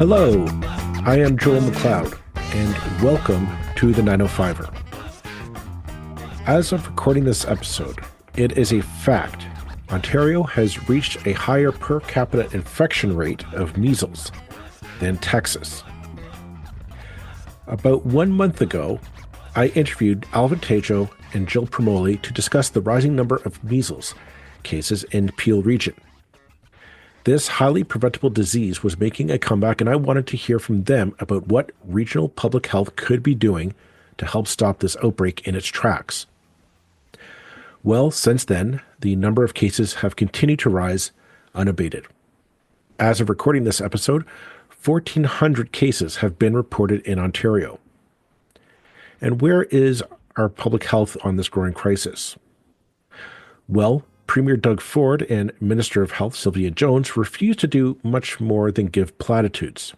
Hello, I am Joel McLeod, and welcome to the 905er. As of recording this episode, it is a fact Ontario has reached a higher per capita infection rate of measles than Texas. About 1 month ago, I interviewed Alvin, Tedjo, and Jill Promoli to discuss the rising number of measles cases in Peel region. This highly preventable disease was making a comeback, and I wanted to hear from them about what regional public health could be doing to help stop this outbreak in its tracks. Well, since then, the number of cases have continued to rise unabated. As of recording this episode, 1,400 cases have been reported in Ontario. And where is our public health on this growing crisis? Well, Premier Doug Ford and Minister of Health Silvia Jones refused to do much more than give platitudes,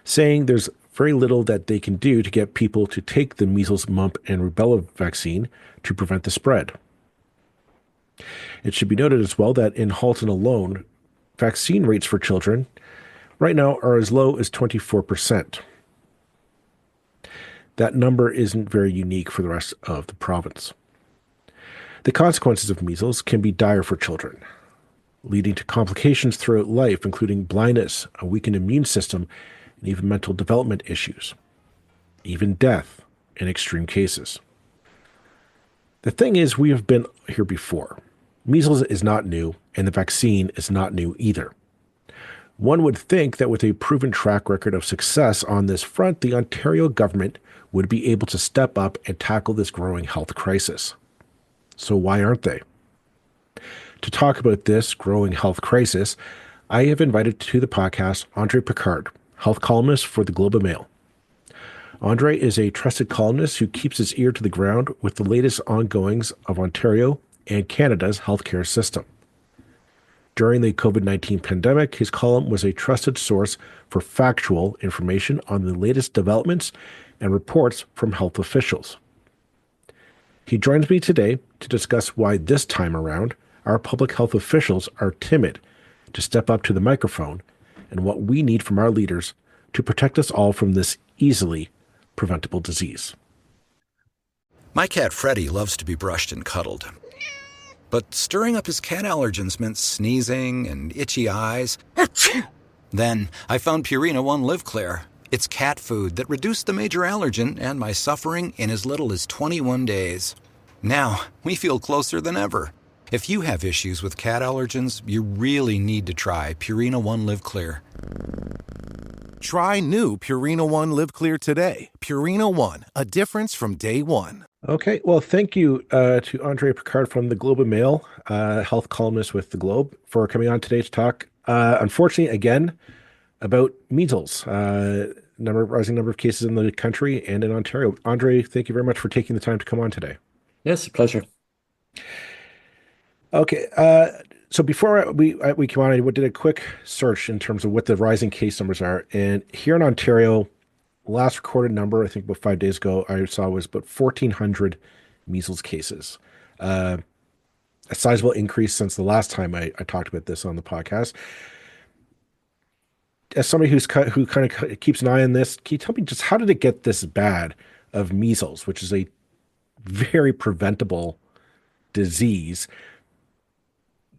saying there's very little that they can do to get people to take the measles, mumps, and rubella vaccine to prevent the spread. It should be noted as well that in Halton alone, vaccine rates for children right now are as low as 24%. That number isn't very unique for the rest of the province. The consequences of measles can be dire for children, leading to complications throughout life, including blindness, a weakened immune system, and even mental development issues, even death in extreme cases. The thing is, we have been here before. Measles is not new, and the vaccine is not new either. One would think that with a proven track record of success on this front, the Ontario government would be able to step up and tackle this growing health crisis. So why aren't they? To talk about this growing health crisis, I have invited to the podcast Andre Picard, health columnist for the Globe and Mail. Andre is a trusted columnist who keeps his ear to the ground with the latest ongoings of Ontario and Canada's healthcare system. During the COVID-19 pandemic, his column was a trusted source for factual information on the latest developments and reports from health officials. He joins me today to discuss why this time around our public health officials are timid to step up to the microphone and what we need from our leaders to protect us all from this easily preventable disease. My cat Freddie loves to be brushed and cuddled. But stirring up his cat allergens meant sneezing and itchy eyes. Then I found Purina One Live Clear. It's cat food that reduced the major allergen and my suffering in as little as 21 days. Now, we feel closer than ever. If you have issues with cat allergens, you really need to try Purina One Live Clear. Try new Purina One Live Clear today. Purina One, a difference from day one. Okay, well, thank you to Andre Picard from the Globe and Mail, health columnist with the Globe, for coming on today to talk, unfortunately, again, about measles. Rising number of cases in the country and in Ontario. Andre, thank you very much for taking the time to come on today. Yes, a pleasure. Okay, so before we came on, I did a quick search in terms of what the rising case numbers are. And here in Ontario, last recorded number, I think about 5 days ago, I saw was about 1,400 measles cases. A sizable increase since the last time I talked about this on the podcast. As somebody who kind of keeps an eye on this, can you tell me just how did it get this bad of measles, which is a very preventable disease?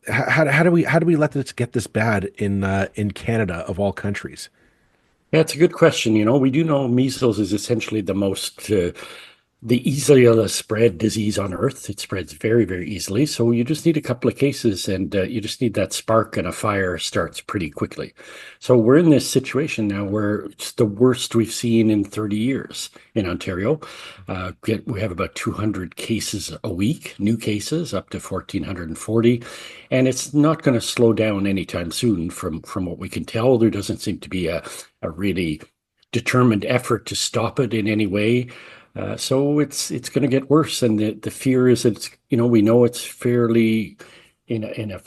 How do we let this get this bad in Canada of all countries? Yeah, it's a good question. We do know measles is essentially the easiest spread disease on Earth. It spreads very, very easily. So you just need a couple of cases and you just need that spark and a fire starts pretty quickly. So we're in this situation now where it's the worst we've seen in 30 years in Ontario. We have about 200 cases a week, new cases, up to 1,440. And it's not going to slow down anytime soon from what we can tell. There doesn't seem to be a really determined effort to stop it in any way. So it's going to get worse, and the fear is that we know it's fairly in a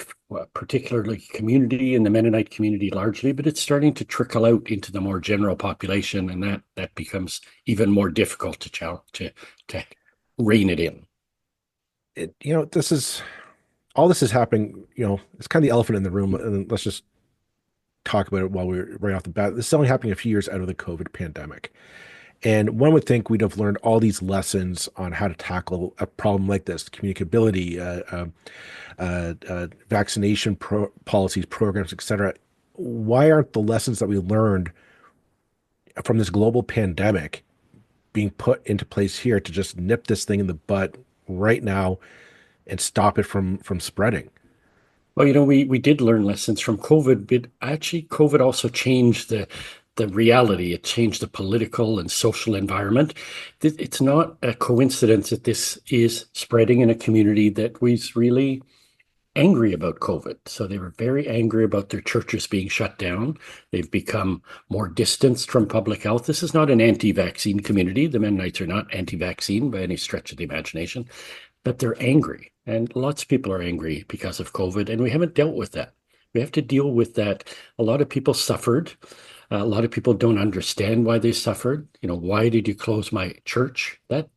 particularly community, in the Mennonite community largely, but it's starting to trickle out into the more general population, and that becomes even more difficult to rein it in. This is happening. It's kind of the elephant in the room, and let's just talk about it while we're right off the bat. This is only happening a few years out of the COVID pandemic. And one would think we'd have learned all these lessons on how to tackle a problem like this, communicability, vaccination policies, programs, etc. Why aren't the lessons that we learned from this global pandemic being put into place here to just nip this thing in the butt right now and stop it from spreading? Well, we did learn lessons from COVID, but actually COVID also changed the reality. It changed the political and social environment. It's not a coincidence that this is spreading in a community that was really angry about COVID. So they were very angry about their churches being shut down. They've become more distanced from public health. This is not an anti-vaccine community. The Mennonites are not anti-vaccine by any stretch of the imagination, but they're angry. And lots of people are angry because of COVID, and we haven't dealt with that. We have to deal with that. A lot of people suffered. A lot of people don't understand why they suffered. Why did you close my church? That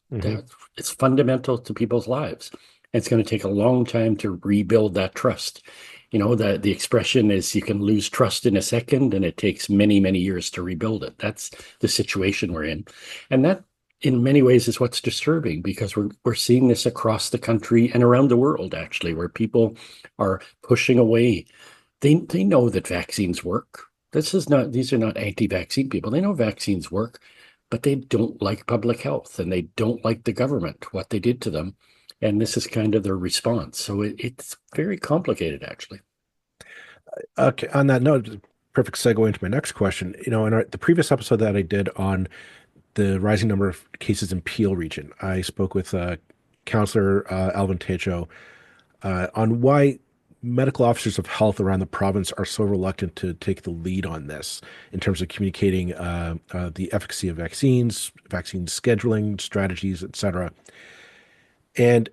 it's fundamental to people's lives. And it's going to take a long time to rebuild that trust. The expression is you can lose trust in a second, and it takes many, many years to rebuild it. That's the situation we're in. And that, in many ways, is what's disturbing, because we're seeing this across the country and around the world, actually, where people are pushing away. They know that vaccines work. These are not anti-vaccine people. They know vaccines work, but they don't like public health, and they don't like the government, what they did to them. And this is kind of their response. So it's very complicated, actually. Okay, on that note, perfect segue into my next question. In the previous episode that I did on the rising number of cases in Peel region, I spoke with Counselor Alvin Tedjo on why medical officers of health around the province are so reluctant to take the lead on this in terms of communicating the efficacy of vaccines, vaccine scheduling strategies, etc. And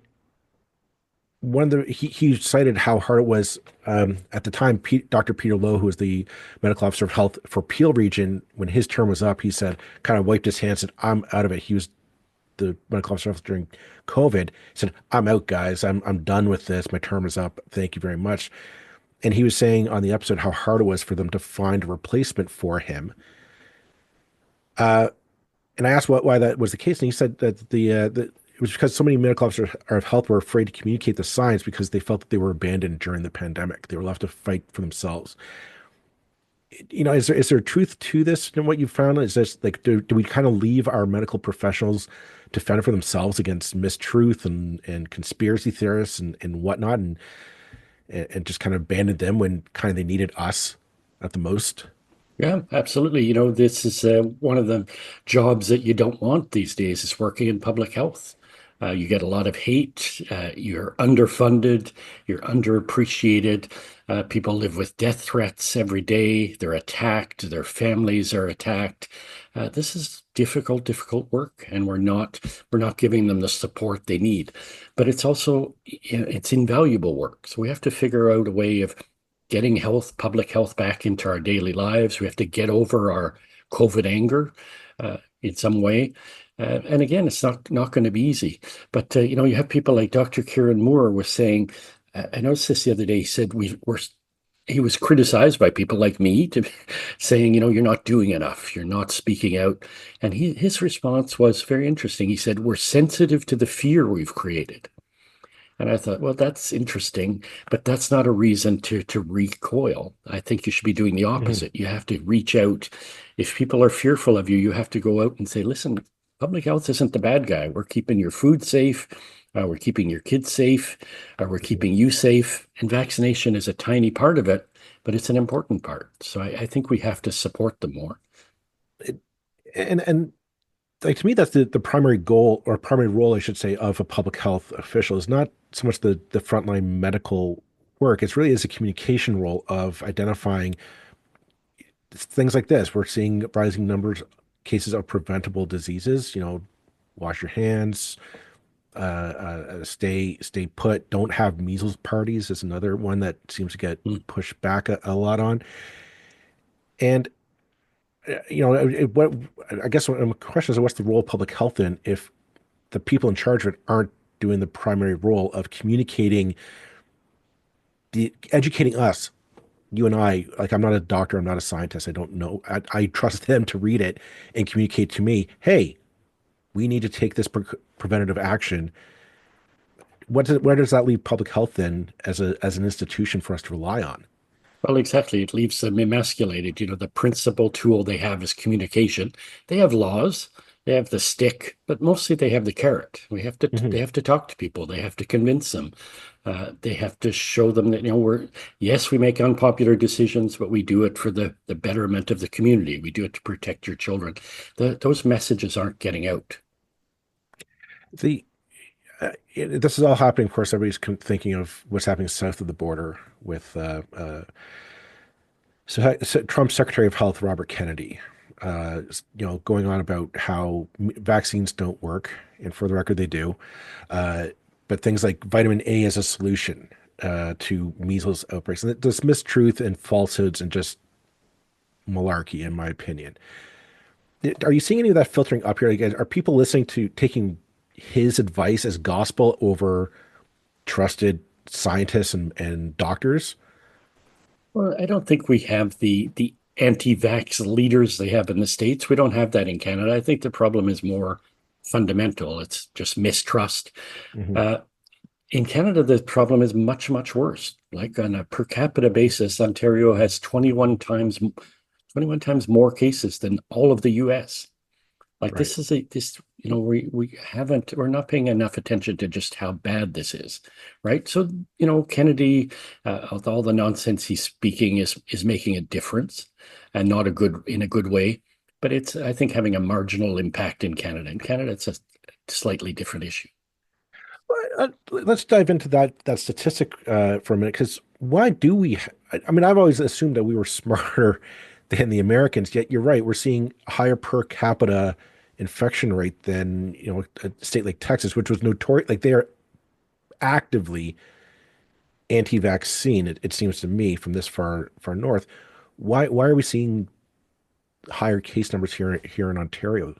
he cited how hard it was at the time. Dr. Peter Lowe, who was the medical officer of health for Peel region, when his term was up, he said, kind of wiped his hands and said, "I'm out of it." He was the medical officer of health during COVID. He said, "I'm out, guys. I'm done with this. My term is up. Thank you very much." And he was saying on the episode how hard it was for them to find a replacement for him. And I asked why that was the case, and he said that it was because so many medical officers of health were afraid to communicate the science because they felt that they were abandoned during the pandemic. They were left to fight for themselves. Is there truth to this and what you found? Is this like, do we kind of leave our medical professionals to fend for themselves against mistruth and conspiracy theorists and whatnot, and just kind of abandon them when kind of they needed us at the most? Yeah, absolutely. This is one of the jobs that you don't want these days, is working in public health. You get a lot of hate. You're underfunded. You're underappreciated. People live with death threats every day. They're attacked. Their families are attacked. This is difficult work, and we're not giving them the support they need. But it's also, it's invaluable work. So we have to figure out a way of getting public health back into our daily lives. We have to get over our COVID anger in some way. And again, it's not going to be easy. But, you have people like Dr. Kiernan Moore was saying, I noticed this the other day, he said he was criticized by people like me to saying, you're not doing enough. You're not speaking out. And his response was very interesting. He said, we're sensitive to the fear we've created. And I thought, well, that's interesting, but that's not a reason to recoil. I think you should be doing the opposite. You have to reach out. If people are fearful of you, you have to go out and say, listen, public health isn't the bad guy. We're keeping your food safe. We're keeping your kids safe. We're keeping you safe. And vaccination is a tiny part of it, but it's an important part. So I think we have to support them more. And like, to me, that's the primary goal, or primary role, I should say, of a public health official, is not so much the frontline medical work. It's really is a communication role of identifying things like this. We're seeing rising numbers, cases of preventable diseases. Wash your hands, stay put. Don't have measles parties is another one that seems to get pushed back a lot on. And what I guess my question is, what's the role of public health in if the people in charge of it aren't doing the primary role of educating us you and I, like, I'm not a doctor, I'm not a scientist, I don't know. I trust them to read it and communicate to me, hey, we need to take this preventative action. Where does that leave public health then as an institution for us to rely on? Well, exactly. It leaves them emasculated. You know, the principal tool they have is communication. They have laws, they have the stick, but mostly they have the carrot. They Hmm. have to talk to people. They have to convince them. They have to show them that, you know, yes, we make unpopular decisions, but we do it for the betterment of the community. We do it to protect your children. Those messages aren't getting out. The this is all happening. Of course, everybody's thinking of what's happening south of the border with so Trump's Secretary of Health, Robert Kennedy, going on about how vaccines don't work, and for the record, they do. Uh, but things like vitamin A is a solution to measles outbreaks, and this mistruth and falsehoods and just malarkey, in my opinion. Are you seeing any of that filtering up here? Are people listening to taking his advice as gospel over trusted scientists and doctors? Well, I don't think we have the anti-vax leaders they have in the States. We don't have that in Canada. I think the problem is more fundamental. It's just mistrust. Hmm. Uh, in Canada, the problem is much, much worse. Like on a per capita basis, Ontario has 21 times more cases than all of the US. Like Right. we're not paying enough attention to just how bad this is, right? So, you know, Kennedy, with all the nonsense he's speaking is making a difference, and not in a good way. But it's, I think, having a marginal impact in Canada. In Canada, it's a slightly different issue. Let's dive into that statistic for a minute, because why do we? I mean, I've always assumed that we were smarter than the Americans. Yet you're right, we're seeing higher per capita infection rate than a state like Texas, which was notorious. Like they are actively anti-vaccine. It seems to me from this far north. Why are we seeing higher case numbers here in Ontario?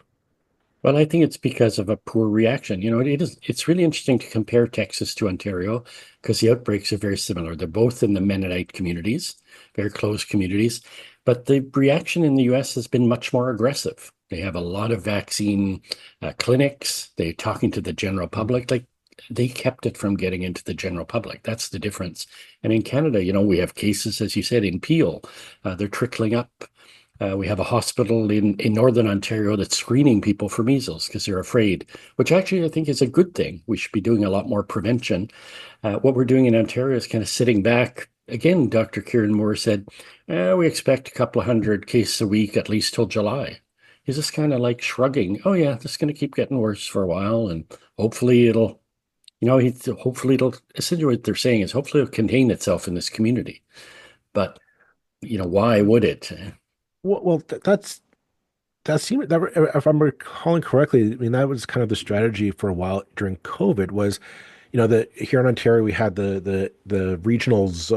Well, I think it's because of a poor reaction. You know, it's really interesting to compare Texas to Ontario because the outbreaks are very similar. They're both in the Mennonite communities, very close communities, but the reaction in the US has been much more aggressive. They have a lot of vaccine clinics. They're talking to the general public. Like they kept it from getting into the general public. That's the difference. And in Canada, you know, we have cases, as you said, in Peel. They're trickling up. We have a hospital in Northern Ontario that's screening people for measles because they're afraid, which actually I think is a good thing. We should be doing a lot more prevention. What we're doing in Ontario is kind of sitting back. Again, Dr. Kiernan Moore said, we expect a couple of hundred cases a week, at least till July. He's just kind of like shrugging, oh yeah, this is going to keep getting worse for a while. And hopefully hopefully it'll, essentially what they're saying is hopefully it'll contain itself in this community. But, you know, why would it? Well, that seemed that if I'm recalling correctly, I mean that was kind of the strategy for a while during COVID was, that here in Ontario we had the regionals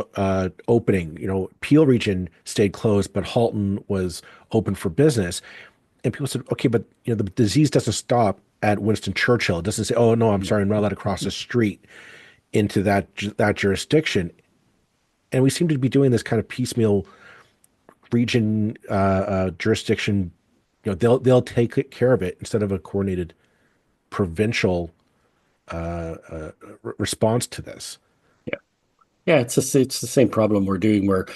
opening. Peel region stayed closed, but Halton was open for business, and people said, okay, but the disease doesn't stop at Winston Churchill. It doesn't say, oh no, I'm sorry, I'm not allowed to cross the street into that jurisdiction, and we seem to be doing this kind of piecemeal region jurisdiction. They'll take care of it instead of a coordinated provincial response to this. Yeah. Yeah, it's the same problem we're doing. We're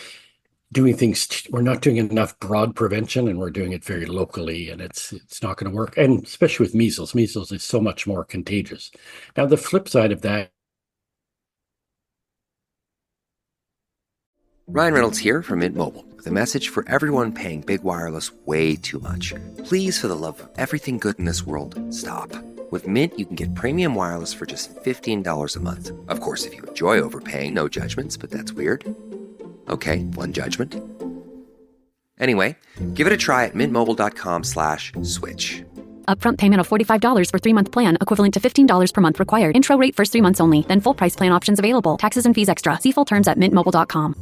doing things, we're not doing enough broad prevention and we're doing it very locally, and it's not going to work. And especially with measles. Measles is so much more contagious. Now, the flip side of that. Ryan Reynolds here from Mint Mobile with a message for everyone paying big wireless way too much. Please, for the love of everything good in this world, stop. With Mint, you can get premium wireless for just $15 a month. Of course, if you enjoy overpaying, no judgments, but that's weird. Okay, one judgment. Anyway, give it a try at mintmobile.com/switch. Upfront payment of $45 for 3-month plan, equivalent to $15 per month required. Intro rate first 3 months only, then full price plan options available. Taxes and fees extra. See full terms at mintmobile.com.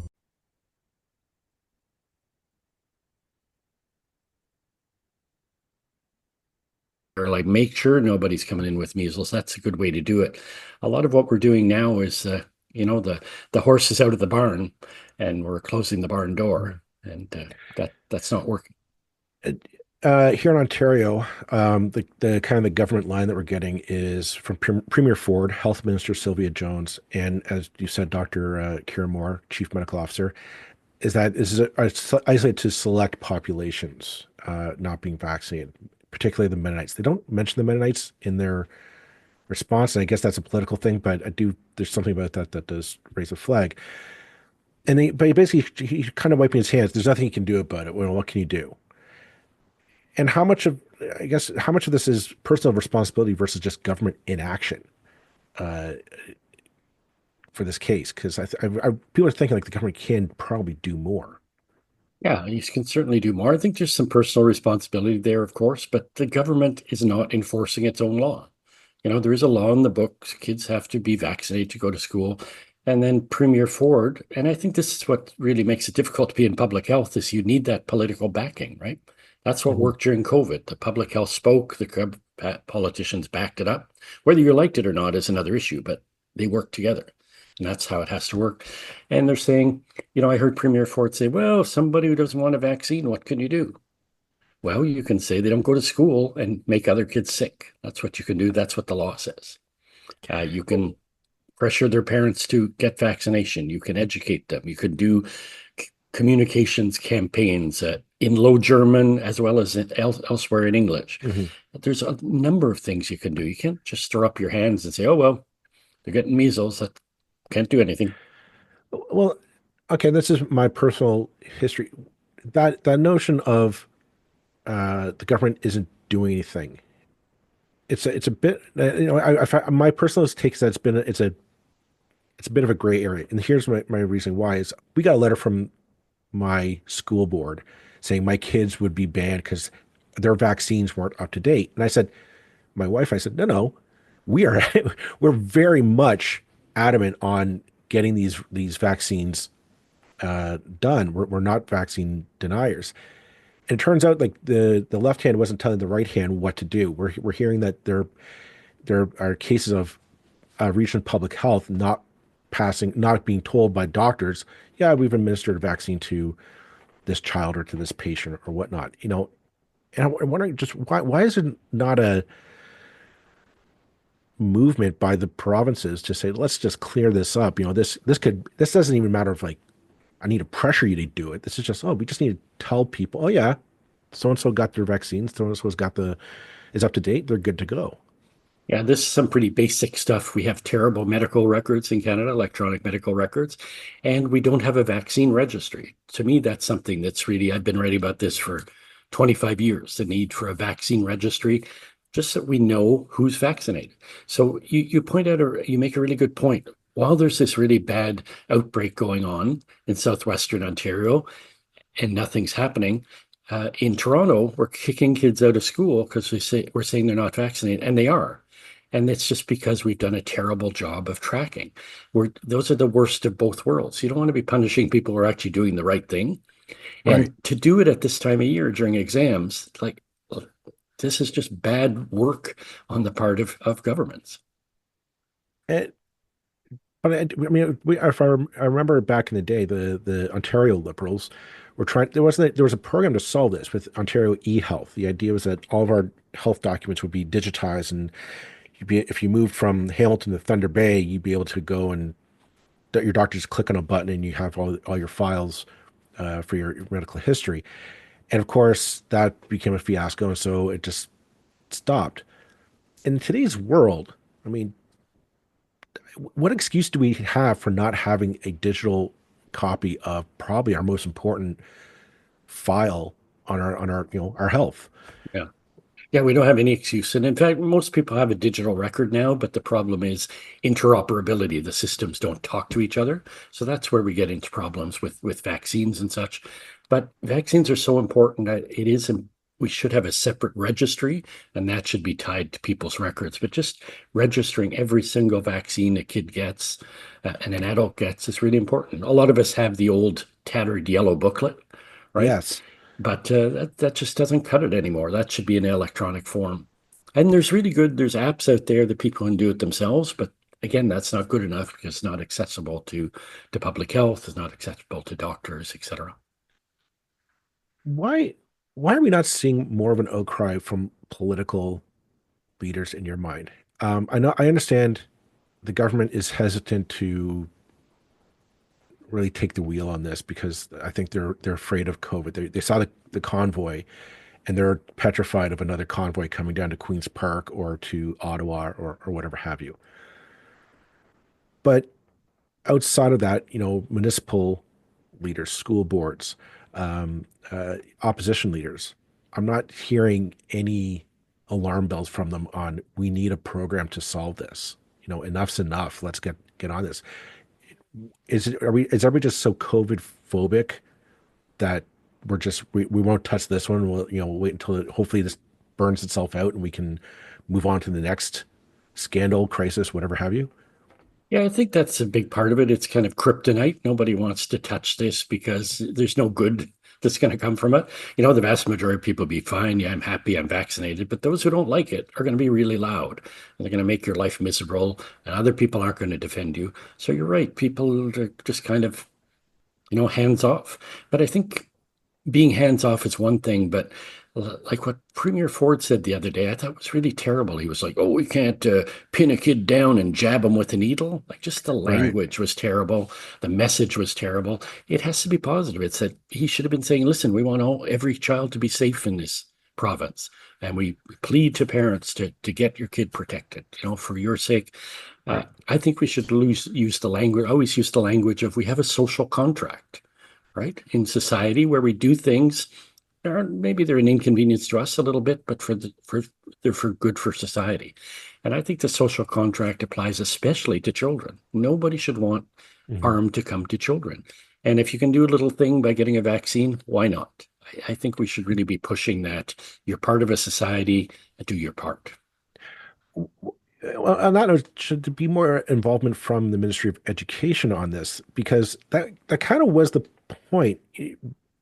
Or like make sure nobody's coming in with measles. That's a good way to do it. A lot of what we're doing now is The horse is out of the barn, and we're closing the barn door, and that's not working. Here in Ontario, the kind of the government line that we're getting is from Premier Ford, Health Minister Silvia Jones, and as you said, Dr. Kiernan Moore, Chief Medical Officer, is that this is isolated to select populations not being vaccinated, particularly the Mennonites. They don't mention the Mennonites in their response, and I guess that's a political thing, but there's something about that does raise a flag. But he's kind of wiping his hands. There's nothing he can do about it. Well, what can you do? And how much of this is personal responsibility versus just government inaction uh, for this case? Because people are thinking like the government can probably do more. Yeah, you can certainly do more. I think there's some personal responsibility there, of course, but the government is not enforcing its own law. There is a law in the books. Kids have to be vaccinated to go to school. And then Premier Ford, and I think this is what really makes it difficult to be in public health, is you need that political backing, right? That's what Mhm. worked during COVID. The public health spoke, the politicians backed it up. Whether you liked it or not is another issue, but they worked together. And that's how it has to work. And they're saying, I heard Premier Ford say, well, somebody who doesn't want a vaccine, what can you do? Well, you can say they don't go to school and make other kids sick. That's what you can do. That's what the law says. You can pressure their parents to get vaccination. You can educate them. You can do communications campaigns in Low German as well as elsewhere in English. Mhm. There's a number of things you can do. You can't just throw up your hands and say, oh, well, they're getting measles. That can't do anything. Well, okay, this is my personal history. That notion of the government isn't doing anything. It's a bit my personal take is that it's a bit of a gray area, and here's my reason why is we got a letter from my school board saying my kids would be banned because their vaccines weren't up to date, and I said no, we are we're very much adamant on getting these vaccines done. We're not vaccine deniers. And it turns out like the left hand wasn't telling the right hand what to do. We're hearing that there are cases of regional public health not being told by doctors, yeah, we've administered a vaccine to this child or to this patient or whatnot. And I'm wondering just why is it not a movement by the provinces to say, let's just clear this up. This doesn't even matter if like I need to pressure you to do it. This is just, oh, we just need to tell people, oh yeah, so and so got their vaccines, so and so's is up to date, they're good to go. Yeah, this is some pretty basic stuff. We have terrible medical records in Canada, electronic medical records, and we don't have a vaccine registry. To me, that's something that's really, I've been writing about this for 25 years, the need for a vaccine registry, just so we know who's vaccinated. So you point out, or you make a really good point. While there's this really bad outbreak going on in southwestern Ontario and nothing's happening, in Toronto, we're kicking kids out of school because we're saying they're not vaccinated, and they are. And it's just because we've done a terrible job of tracking. Those are the worst of both worlds. You don't want to be punishing people who are actually doing the right thing. Right. And to do it at this time of year during exams, like this is just bad work on the part of governments. And, but I mean, I remember back in the day, the Ontario Liberals were trying. There was a program to solve this with Ontario eHealth. The idea was that all of our health documents would be digitized, and if you moved from Hamilton to Thunder Bay, you'd be able to go and your doctor just click on a button and you have all your files for your medical history. And of course, that became a fiasco, and so it just stopped. In today's world, I mean, what excuse do we have for not having a digital copy of probably our most important file on our our health? Yeah. Yeah, we don't have any excuse. And in fact, most people have a digital record now, but the problem is interoperability. The systems don't talk to each other. So that's where we get into problems with vaccines and such. But vaccines are so important that we should have a separate registry, and that should be tied to people's records. But just registering every single vaccine a kid gets and an adult gets is really important. A lot of us have the old tattered yellow booklet, right? Yes. But that just doesn't cut it anymore. That should be in electronic form. And there's apps out there that people can do it themselves, but again, that's not good enough because it's not accessible to public health, it's not accessible to doctors, etc. Why why are we not seeing more of an outcry from political leaders in your mind? I understand the government is hesitant to really take the wheel on this because I think they're afraid of COVID. They saw the convoy and they're petrified of another convoy coming down to Queen's Park or to Ottawa or whatever have you. But outside of that, municipal leaders, school boards, opposition leaders, I'm not hearing any alarm bells from them on we need a program to solve this. Enough's enough. Let's get on this. Is everybody just so COVID phobic that we won't touch this one? We'll wait until hopefully this burns itself out and we can move on to the next scandal, crisis, whatever have you. Yeah, I think that's a big part of it. It's kind of kryptonite. Nobody wants to touch this because there's no good that's going to come from it. The vast majority of people be fine. Yeah, I'm happy I'm vaccinated. But those who don't like it are going to be really loud. And they're going to make your life miserable. And other people aren't going to defend you. So you're right. People are just kind of, hands off. But I think being hands off is one thing, but like what Premier Ford said the other day, I thought was really terrible. He was like, "Oh, we can't pin a kid down and jab him with a needle." Like just the Right. language was terrible, the message was terrible. It has to be positive. It said he should have been saying, "Listen, we want every child to be safe in this province, and we plead to parents to get your kid protected. For your sake." Right. I think we should use the language. Always use the language of we have a social contract, right, in society where we do things. Maybe they're an inconvenience to us a little bit, but they're for good for society. And I think the social contract applies especially to children. Nobody should want Mhm. harm to come to children. And if you can do a little thing by getting a vaccine, why not? I think we should really be pushing that. You're part of a society, do your part. Well, on that note, should there be more involvement from the Ministry of Education on this? Because that kind of was the point.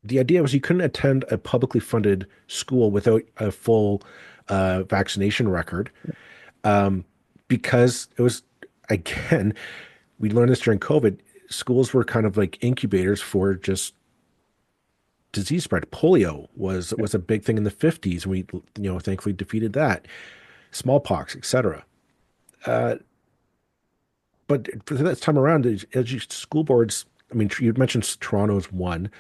The idea was you couldn't attend a publicly funded school without a full vaccination record, um, because it was, again, we learned this during COVID. Schools were kind of like incubators for just disease spread. Polio was a big thing in the 50s, and we thankfully defeated that. Smallpox, etc. But for this time around, school boards, I mean, you mentioned Toronto's one.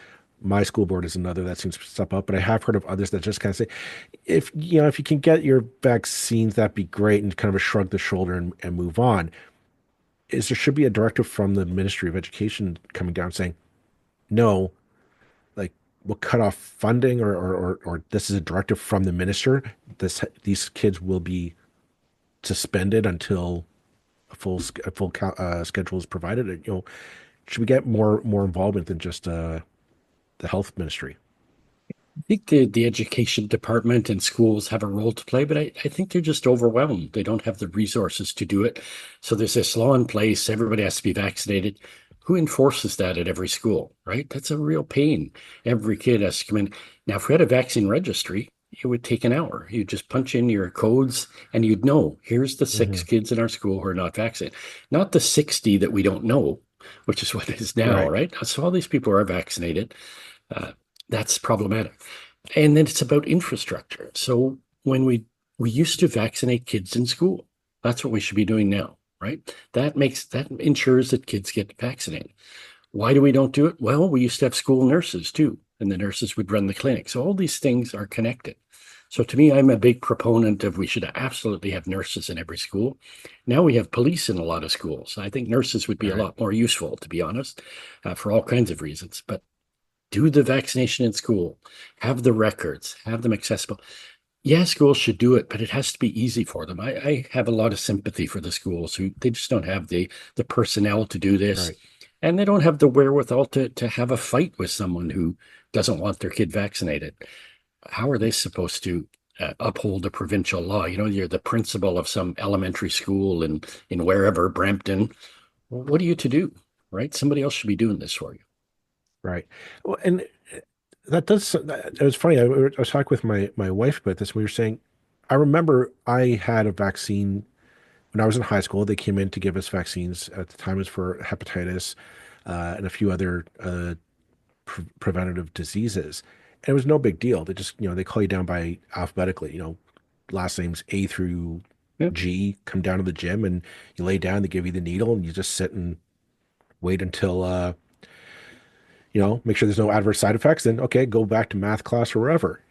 My school board is another that seems to step up, but I have heard of others that just kind of say, if you can get your vaccines, that'd be great, and kind of a shrug the shoulder and move on. There should be a directive from the Ministry of Education coming down saying, no, like we'll cut off funding, or this is a directive from the minister. These kids will be suspended until a full schedule is provided. Should we get more involvement than just the health ministry? I think the education department and schools have a role to play, but I think they're just overwhelmed. They don't have the resources to do it. So there's this law in place. Everybody has to be vaccinated. Who enforces that at every school, right? That's a real pain. Every kid has to come in. Now, if we had a vaccine registry, it would take an hour. You'd just punch in your codes and you'd know here's the six Hmm. kids in our school who are not vaccinated, not the 60 that we don't know, which is what it is now, Right. right? So all these people are vaccinated. Uh, that's problematic. And then it's about infrastructure. So when we used to vaccinate kids in school, that's what we should be doing now, right? That ensures that kids get vaccinated. Why do we don't do it? Well, we used to have school nurses too, and the nurses would run the clinic. So all these things are connected. So to me, I'm a big proponent of we should absolutely have nurses in every school. Now we have police in a lot of schools. I think nurses would be a Right. lot more useful, to be honest, for all kinds of reasons. But do the vaccination in school, have the records, have them accessible. Yeah, schools should do it, but it has to be easy for them. I have a lot of sympathy for the schools who they just don't have the personnel to do this, Right. and they don't have the wherewithal to have a fight with someone who doesn't want their kid vaccinated. How are they supposed to uphold a provincial law? You're the principal of some elementary school in wherever Brampton. Well, what are you to do, right? Somebody else should be doing this for you. Right. Well, and it was funny. I was talking with my wife about this. We were saying, I remember I had a vaccine when I was in high school, they came in to give us vaccines. At the time, it was for hepatitis and a few other preventative diseases. And it was no big deal. They just, they call you down by alphabetically, last names A through Yeah. G, come down to the gym and you lay down, they give you the needle and you just sit and wait until, make sure there's no adverse side effects. Then, okay, go back to math class or wherever.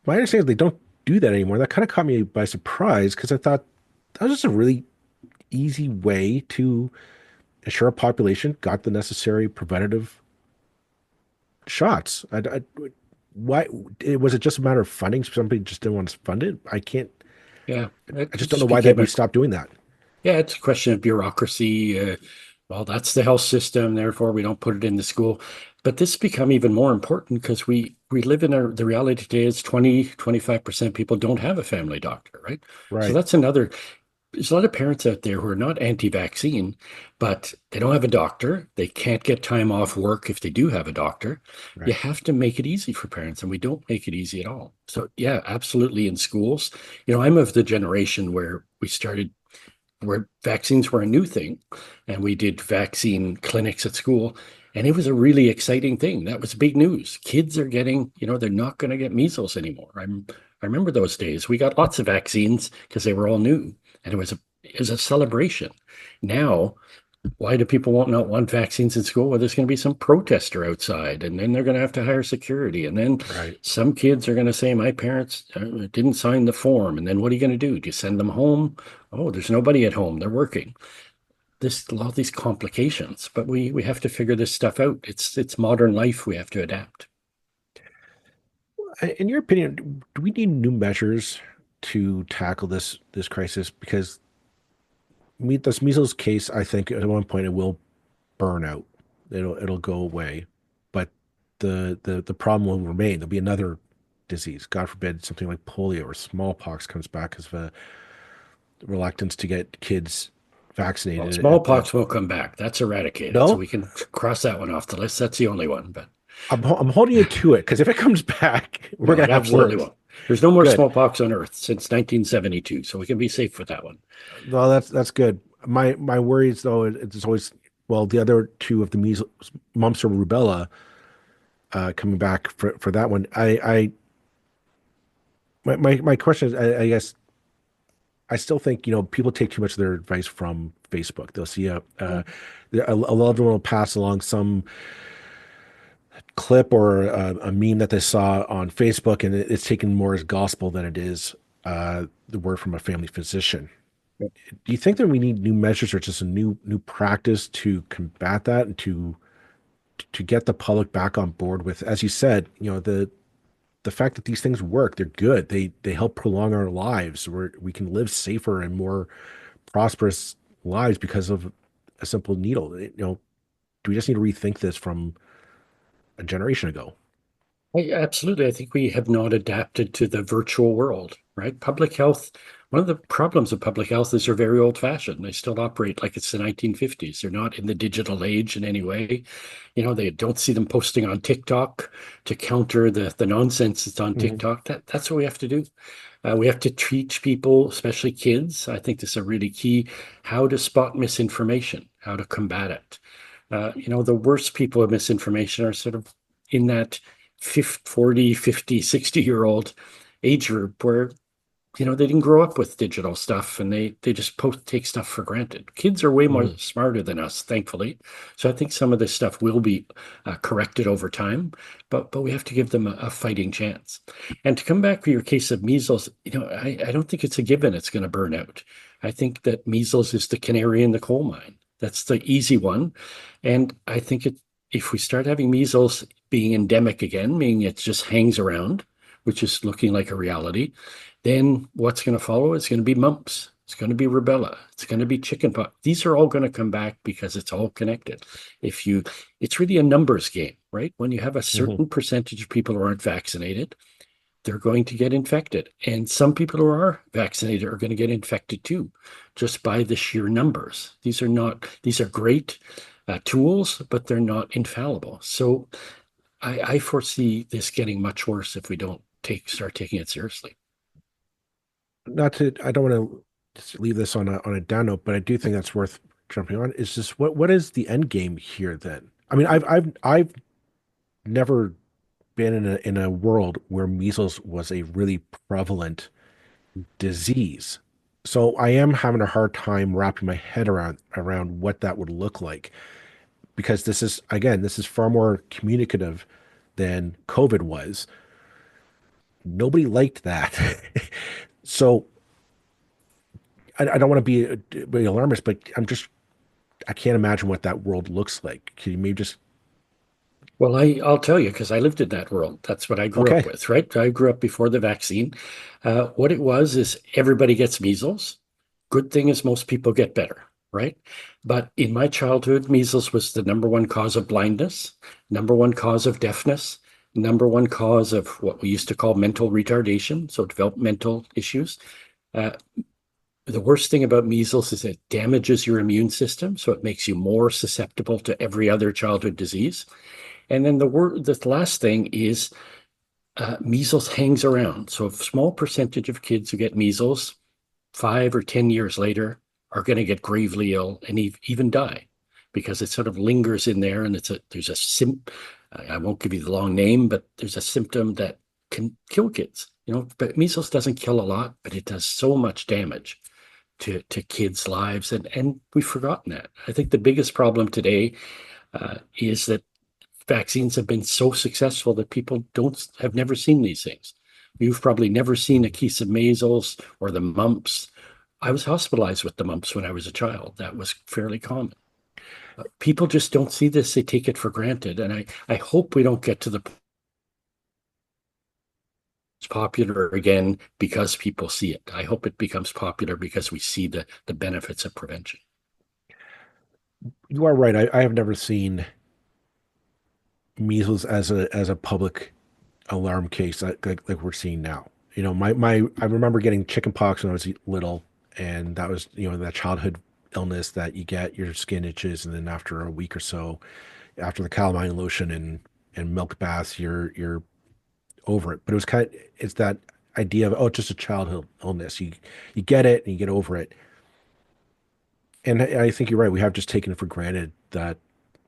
My understanding is they don't do that anymore. That kind of caught me by surprise because I thought that was just a really easy way to ensure a population got the necessary preventative shots. Why was it just a matter of funding? Somebody just didn't want to fund it. Yeah, I it just don't know just why that became we a stopped doing that. yeah, it's a question of bureaucracy. Well, that's the health system, therefore we don't put it in the school. But this become even more important because we live in the reality today is 25% people don't have a family doctor, right? So Right, that's another. There's a lot of parents out there who are not anti-vaccine, but they don't have a doctor. They can't get time off work if they do have a doctor. You right. have to make it easy for parents, and we don't make it easy at all. So yeah, absolutely in schools. I'm of the generation where we started where vaccines were a new thing, and we did vaccine clinics at school. And it was a really exciting thing. That was big news. Kids are getting, they're not going to get measles anymore. I remember those days. We got lots of vaccines because they were all new, and it was a celebration. Now, why do people not want vaccines in school? Well, there's going to be some protester outside, and then they're going to have to hire security. And then Right. some kids are going to say, my parents didn't sign the form. And then what are you going to do? Do you send them home? Oh, there's nobody at home. They're working. A lot of these complications, but we have to figure this stuff out. It's modern life. We have to adapt. In your opinion, do we need new measures to tackle this crisis? Because this measles case, I think at one point it will burn out. It'll go away, but the problem will remain. There'll be another disease. God forbid something like polio or smallpox comes back because of a reluctance to get kids Well, vaccinated. smallpox won't come back. That's eradicated. So No, we can cross that one off the list. That's the only one, but I'm holding you to it because if it comes back, we're no, it gonna have absolutely worse. won't. There's no more Good. smallpox on Earth since 1972, so we can be safe with that one. Well, that's good. My worries though, it's always the other two of the measles, mumps or rubella coming back for that one. My question is, I guess I still think people take too much of their advice from Facebook. They'll see a loved one will pass along some clip or a meme that they saw on Facebook, and it's taken more as gospel than it is the word from a family physician. Do you think that we need new measures or just a new practice to combat that and to get the public back on board with, as you said, the fact that these things work, they're good. They help prolong our lives where we can live safer and more prosperous lives because of a simple needle. Do we just need to rethink this from a generation ago? Absolutely. I think we have not adapted to the virtual world, right? Public health, one of the problems of public health is they're very old fashioned. They still operate like it's the 1950s. They're not in the digital age in any way. They don't see them posting on TikTok to counter the nonsense that's on Mhm. TikTok. That's what we have to do. We have to teach people, especially kids. I think this is a really key, how to spot misinformation, how to combat it. The worst people of misinformation are sort of in that 40, 50, 60-year-old age group where, they didn't grow up with digital stuff and they just take stuff for granted. Kids are way more Mhm. smarter than us, thankfully. So I think some of this stuff will be corrected over time, but we have to give them a fighting chance. And to come back to your case of measles, I don't think it's a given it's going to burn out. I think that measles is the canary in the coal mine. That's the easy one. And I think if we start having measles being endemic again, meaning it just hangs around, which is looking like a reality, then what's going to follow is going to be mumps. It's going to be rubella. It's going to be chickenpox. These are all going to come back because it's all connected. It's really a numbers game, right? When you have a Mhm. certain percentage of people who aren't vaccinated, they're going to get infected. And some people who are vaccinated are going to get infected too, just by the sheer numbers. These are great tools, but they're not infallible. So I foresee this getting much worse if we don't start taking it seriously. Not to, I don't want to just leave this on a down note, but I do think that's worth jumping on. Is just what is the end game here then? I mean, I've never been in a world where measles was a really prevalent disease. So I am having a hard time wrapping my head around what that would look like, because this is far more communicative than COVID was. Nobody liked that. So I don't want to be alarmist, but I can't imagine what that world looks like. Can you maybe just Well, I'll tell you because I lived in that world. That's what I grew up okay? with, right? I grew up before the vaccine. What it was is everybody gets measles. Good thing is most people get better, right? But in my childhood, measles was the number one cause of blindness, number one cause of deafness, number one cause of what we used to call mental retardation, so developmental issues. Uh, the worst thing about measles is it damages your immune system, so it makes you more susceptible to every other childhood disease. And then the last thing is measles hangs around. So a small percentage of kids who get measles 5 or 10 years later are going to get gravely ill and even die because it sort of lingers in there. And I won't give you the long name, but there's a symptom that can kill kids. But measles doesn't kill a lot, but it does so much damage to kids' lives, and we've forgotten that. I think the biggest problem today is that vaccines have been so successful that people have never seen these things. You've probably never seen a case of measles or the mumps. I was hospitalized with the mumps when I was a child. That was fairly common. People just don't see this. They take it for granted. And I hope we don't get to the point it's popular again because people see it. I hope it becomes popular because we see the benefits of prevention. You are right. I have never seen measles as a public alarm case like we're seeing now. I remember getting chickenpox when I was little, and that was that childhood illness that you get, your skin itches, and then after a week or so, after the calamine lotion and milk baths, you're over it. But it's that idea of, oh, it's just a childhood illness. You get it and you get over it. And I think you're right. We have just taken it for granted that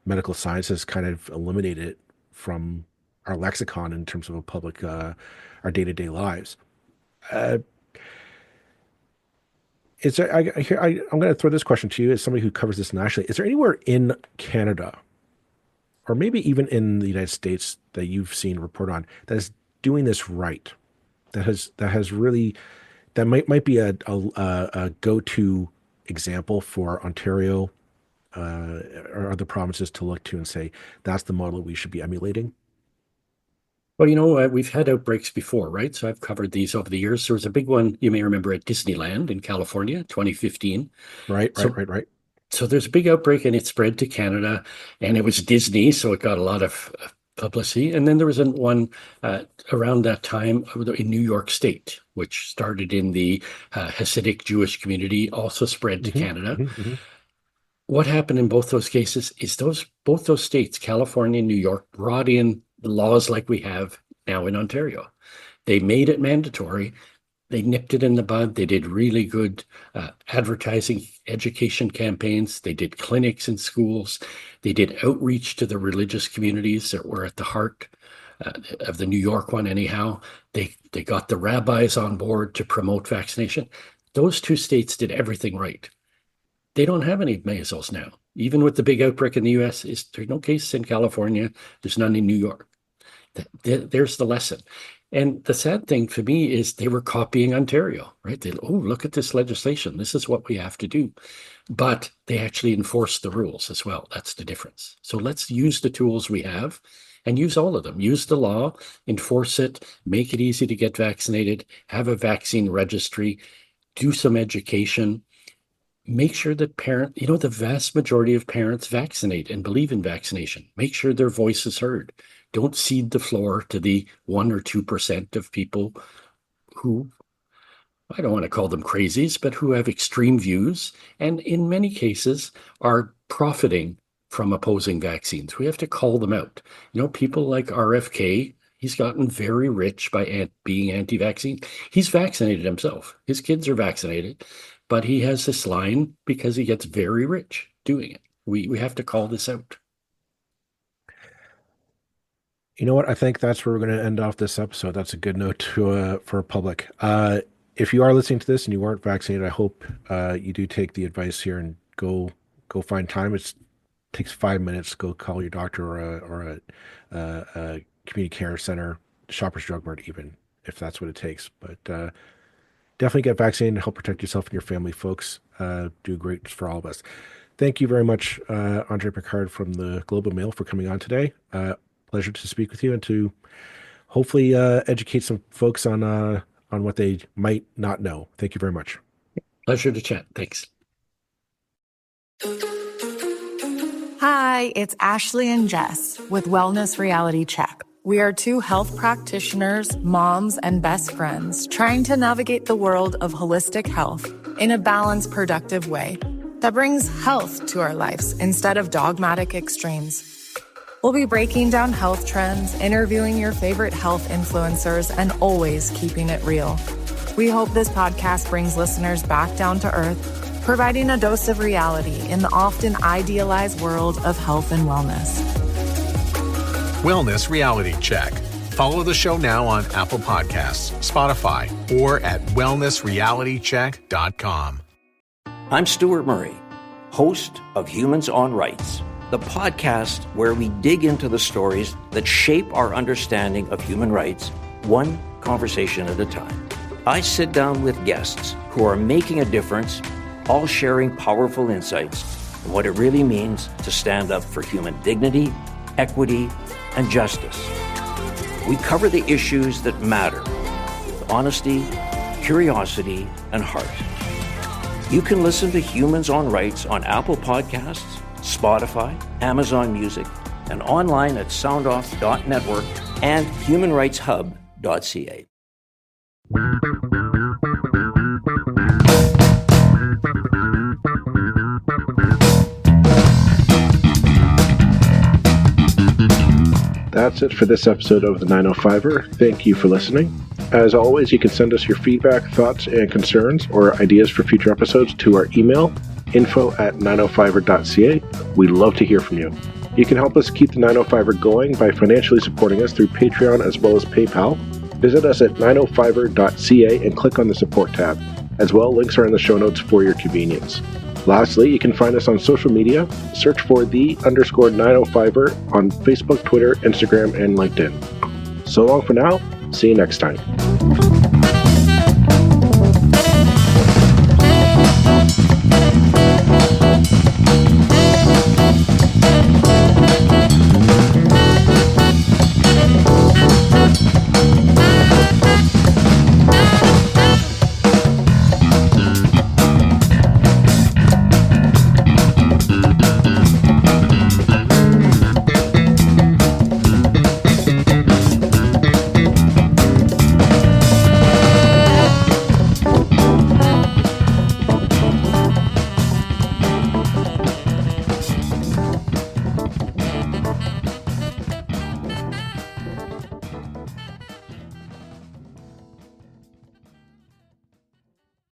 medical science has kind of eliminated it from our lexicon in terms of our day-to-day lives. Uh, is there, I'm going to throw this question to you as somebody who covers this nationally. Is there anywhere in Canada, or maybe even in the United States, that you've seen report on that is doing this right? That has really, that might be a go-to example for Ontario or other provinces to look to and say that's the model we should be emulating? Well, we've had outbreaks before, right? So I've covered these over the years. There was a big one you may remember at Disneyland in California, 2015. Right, right, So right, right. so there's a big outbreak and it spread to Canada, and it was Disney, so it got a lot of publicity. And then there was one around that time in New York State, which started in the Hasidic Jewish community, also spread to Canada. What happened in both those cases is both those states, California and New York, brought in laws like we have now in Ontario. They made it mandatory. They nipped it in the bud. They did really good advertising, education campaigns. They did clinics in schools. They did outreach to the religious communities that were at the heart of the New York one anyhow. They got the rabbis on board to promote vaccination. Those two states did everything right. They don't have any measles now. Even with the big outbreak in the US, there's no cases in California. There's none in New York. There's the lesson. And the sad thing for me is they were copying Ontario, right? Look at this legislation. This is what we have to do. But they actually enforce the rules as well. That's the difference. So let's use the tools we have and use all of them. Use the law, enforce it, make it easy to get vaccinated, have a vaccine registry, do some education. Make sure that the vast majority of parents vaccinate and believe in vaccination. Make sure their voice is heard. Don't cede the floor to the 1 or 2% of people who, I don't want to call them crazies, but who have extreme views and in many cases are profiting from opposing vaccines. We have to call them out. People like RFK, He's gotten very rich by being anti-vaccine. He's vaccinated himself. His kids are vaccinated, but he has this line because he gets very rich doing it. We have to call this out. You know what? I think that's where we're going to end off this episode. That's a good note to for public. If you are listening to this and you aren't vaccinated, I hope you do take the advice here and go find time. It takes 5 minutes. Go call your doctor or a community care center, Shoppers Drug Mart, even if that's what it takes. But definitely get vaccinated and help protect yourself and your family, folks. Do great for all of us. Thank you very much, Andre Picard from the Globe and Mail, for coming on today. Pleasure to speak with you and to hopefully educate some folks on what they might not know. Thank you very much. Pleasure to chat. Thanks. Hi, it's Ashley and Jess with Wellness Reality Check. We are two health practitioners, moms, and best friends trying to navigate the world of holistic health in a balanced, productive way that brings health to our lives instead of dogmatic extremes. We'll be breaking down health trends, interviewing your favorite health influencers, and always keeping it real. We hope this podcast brings listeners back down to earth, providing a dose of reality in the often idealized world of health and wellness. Wellness Reality Check. Follow the show now on Apple Podcasts, Spotify, or at wellnessrealitycheck.com. I'm Stuart Murray, host of Humans on Rights, the podcast where we dig into the stories that shape our understanding of human rights, one conversation at a time. I sit down with guests who are making a difference, all sharing powerful insights on what it really means to stand up for human dignity, equity, and justice. We cover the issues that matter with honesty, curiosity, and heart. You can listen to Humans on Rights on Apple Podcasts, Spotify, Amazon Music, and online at soundoff.network and humanrightshub.ca. That's it for this episode of the 905er. Thank you for listening. As always, you can send us your feedback, thoughts, and concerns or ideas for future episodes to our email, info@905er.ca. We'd love to hear from you. You can help us keep the 905er going by financially supporting us through Patreon as well as PayPal. Visit us at 905er.ca and click on the support tab. As well, links are in the show notes for your convenience. Lastly, you can find us on social media. Search for _905er on Facebook, Twitter, Instagram, and LinkedIn. So long for now. See you next time.